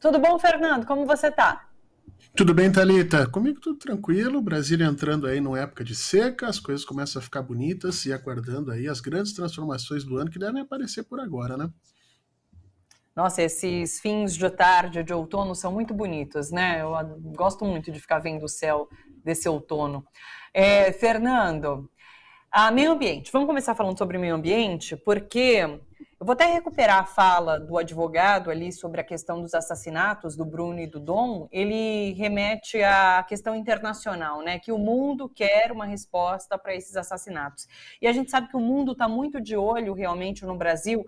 Tudo bom, Fernando? Como você tá? Tudo bem, Thalita? Comigo tudo tranquilo. Brasília entrando aí numa época de seca, as coisas começam a ficar bonitas e aguardando aí as grandes transformações do ano que devem aparecer por agora, né? Nossa, esses fins de tarde, de outono, são muito bonitos, né? Eu gosto muito de ficar vendo o céu desse outono. Fernando, meio ambiente. Vamos começar falando sobre meio ambiente, porque eu vou até recuperar a fala do advogado ali sobre a questão dos assassinatos do Bruno e do Dom. Ele remete à questão internacional, né? Que o mundo quer uma resposta para esses assassinatos. E a gente sabe que o mundo está muito de olho realmente no Brasil,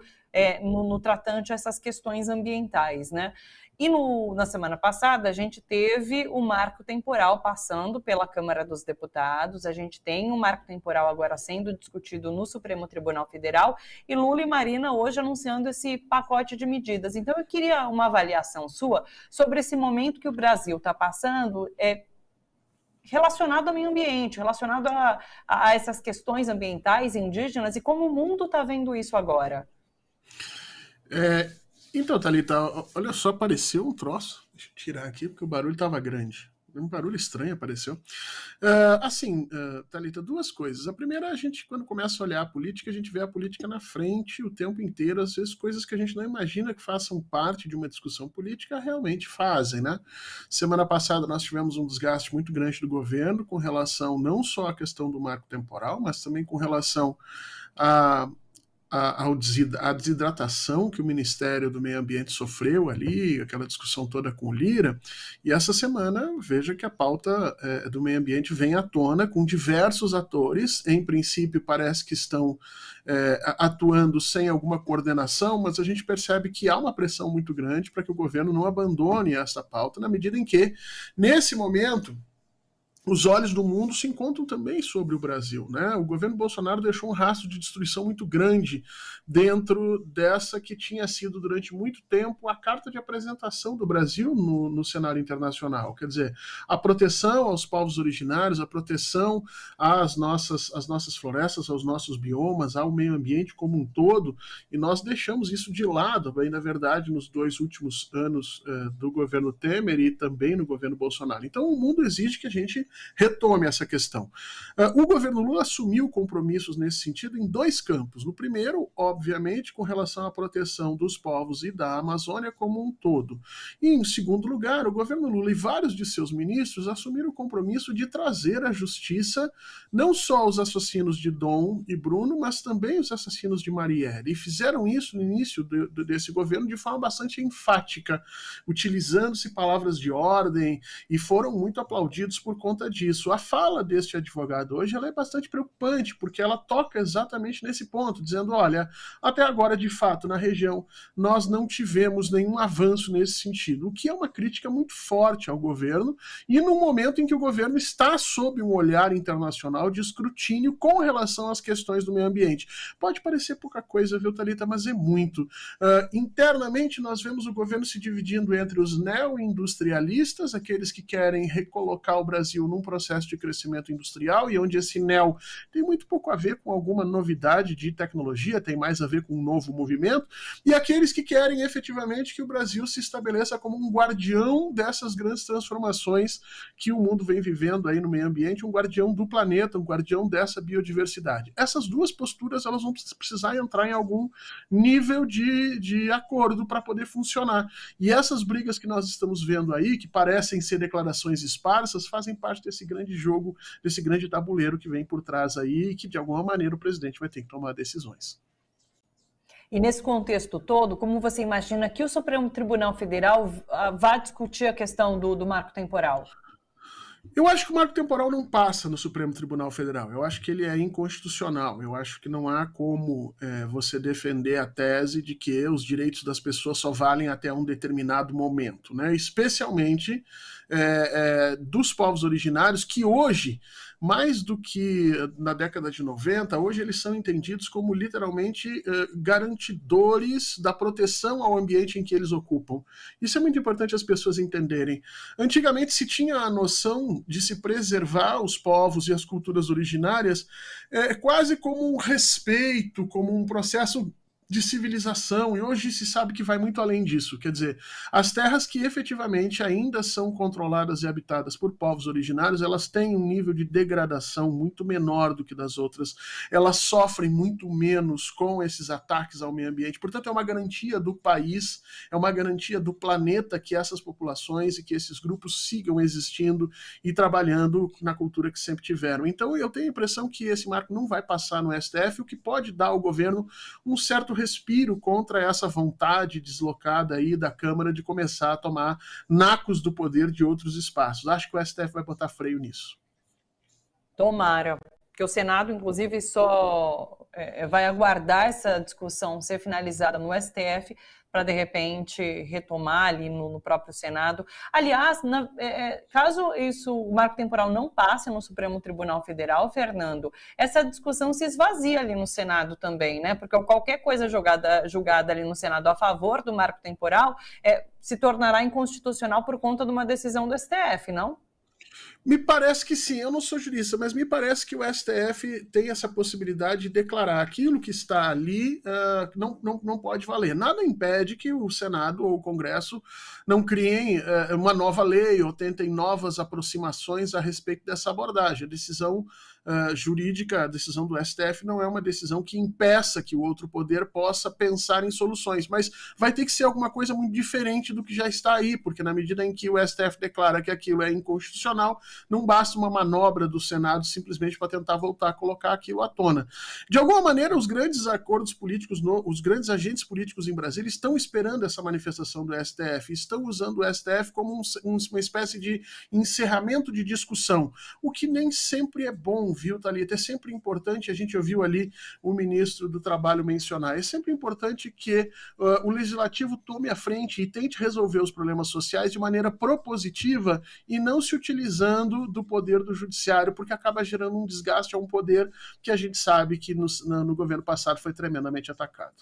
no tratante a essas questões ambientais, né? E na semana passada, a gente teve o marco temporal passando pela Câmara dos Deputados, a gente tem um marco temporal agora sendo discutido no Supremo Tribunal Federal, e Lula e Marina hoje anunciando esse pacote de medidas. Então, eu queria uma avaliação sua sobre esse momento que o Brasil está passando, relacionado ao meio ambiente, relacionado a essas questões ambientais indígenas, e como o mundo está vendo isso agora. É, então, Thalita, olha só, apareceu um troço. Deixa eu tirar aqui porque o barulho estava grande. Um barulho estranho apareceu. Thalita, duas coisas. A primeira, a gente, quando começa a olhar a política, a gente vê a política na frente o tempo inteiro. Às vezes, coisas que a gente não imagina que façam parte de uma discussão política realmente fazem, né? Semana passada, nós tivemos um desgaste muito grande do governo com relação não só à questão do marco temporal, mas também com relação a a desidratação que o Ministério do Meio Ambiente sofreu ali, aquela discussão toda com o Lira, e essa semana veja que a pauta do meio ambiente vem à tona com diversos atores, em princípio parece que estão atuando sem alguma coordenação, mas a gente percebe que há uma pressão muito grande para que o governo não abandone essa pauta, na medida em que, nesse momento, os olhos do mundo se encontram também sobre o Brasil, né? O governo Bolsonaro deixou um rastro de destruição muito grande dentro dessa que tinha sido durante muito tempo a carta de apresentação do Brasil no cenário internacional. Quer dizer, a proteção aos povos originários, a proteção às nossas florestas, aos nossos biomas, ao meio ambiente como um todo, e nós deixamos isso de lado, bem, na verdade, nos dois últimos anos do governo Temer e também no governo Bolsonaro. Então, o mundo exige que a gente retome essa questão. O governo Lula assumiu compromissos nesse sentido em dois campos. No primeiro, obviamente, com relação à proteção dos povos e da Amazônia como um todo. E, em segundo lugar, o governo Lula e vários de seus ministros assumiram o compromisso de trazer à justiça não só os assassinos de Dom e Bruno, mas também os assassinos de Marielle. E fizeram isso no início desse governo de forma bastante enfática, utilizando-se palavras de ordem, e foram muito aplaudidos por conta disso. A fala deste advogado hoje ela é bastante preocupante, porque ela toca exatamente nesse ponto, dizendo, olha, até agora, de fato, na região, nós não tivemos nenhum avanço nesse sentido, o que é uma crítica muito forte ao governo, e no momento em que o governo está sob um olhar internacional de escrutínio com relação às questões do meio ambiente. Pode parecer pouca coisa, viu, Thalita, mas é muito. Internamente, nós vemos o governo se dividindo entre os neo-industrialistas, aqueles que querem recolocar o Brasil num processo de crescimento industrial, e onde esse neo tem muito pouco a ver com alguma novidade de tecnologia, tem mais a ver com um novo movimento, e aqueles que querem efetivamente que o Brasil se estabeleça como um guardião dessas grandes transformações que o mundo vem vivendo aí no meio ambiente, um guardião do planeta, um guardião dessa biodiversidade. Essas duas posturas elas vão precisar entrar em algum nível de acordo para poder funcionar. E essas brigas que nós estamos vendo aí, que parecem ser declarações esparsas, fazem parte desse grande jogo, desse grande tabuleiro que vem por trás aí e que, de alguma maneira, o presidente vai ter que tomar decisões. E nesse contexto todo, como você imagina que o Supremo Tribunal Federal vá discutir a questão do marco temporal? Eu acho que o marco temporal não passa no Supremo Tribunal Federal. Eu acho que ele é inconstitucional. Eu acho que não há como você defender a tese de que os direitos das pessoas só valem até um determinado momento, né? Especialmente dos povos originários, que hoje, mais do que na década de 90, hoje eles são entendidos como literalmente garantidores da proteção ao ambiente em que eles ocupam. Isso é muito importante as pessoas entenderem. Antigamente se tinha a noção de se preservar os povos e as culturas originárias quase como um respeito, como um processo de civilização, e hoje se sabe que vai muito além disso. Quer dizer, as terras que efetivamente ainda são controladas e habitadas por povos originários, elas têm um nível de degradação muito menor do que das outras, elas sofrem muito menos com esses ataques ao meio ambiente. Portanto, é uma garantia do país, é uma garantia do planeta que essas populações e que esses grupos sigam existindo e trabalhando na cultura que sempre tiveram. Então, eu tenho a impressão que esse marco não vai passar no STF, o que pode dar ao governo um certo respiro contra essa vontade deslocada aí da Câmara de começar a tomar nacos do poder de outros espaços. Acho que o STF vai botar freio nisso. Tomara, que o Senado, inclusive, só vai aguardar essa discussão ser finalizada no STF para, de repente, retomar ali no próprio Senado. Aliás, caso o marco temporal não passe no Supremo Tribunal Federal, Fernando, essa discussão se esvazia ali no Senado também, né? Porque qualquer coisa julgada ali no Senado a favor do marco temporal se tornará inconstitucional por conta de uma decisão do STF, não? Me parece que sim, eu não sou jurista, mas me parece que o STF tem essa possibilidade de declarar aquilo que está ali não pode valer. Nada impede que o Senado ou o Congresso não criem uma nova lei ou tentem novas aproximações a respeito dessa abordagem. A decisão jurídica, a decisão do STF não é uma decisão que impeça que o outro poder possa pensar em soluções, mas vai ter que ser alguma coisa muito diferente do que já está aí, porque na medida em que o STF declara que aquilo é inconstitucional, não basta uma manobra do Senado simplesmente para tentar voltar a colocar aquilo à tona. De alguma maneira, os grandes acordos políticos, os grandes agentes políticos em Brasília estão esperando essa manifestação do STF, estão usando o STF como uma espécie de encerramento de discussão, o que nem sempre é bom, viu, Thalita? É sempre importante, a gente ouviu ali o ministro do Trabalho mencionar, é sempre importante que o Legislativo tome a frente e tente resolver os problemas sociais de maneira propositiva e não se utilizando do poder do judiciário, porque acaba gerando um desgaste a um poder que a gente sabe que no governo passado foi tremendamente atacado.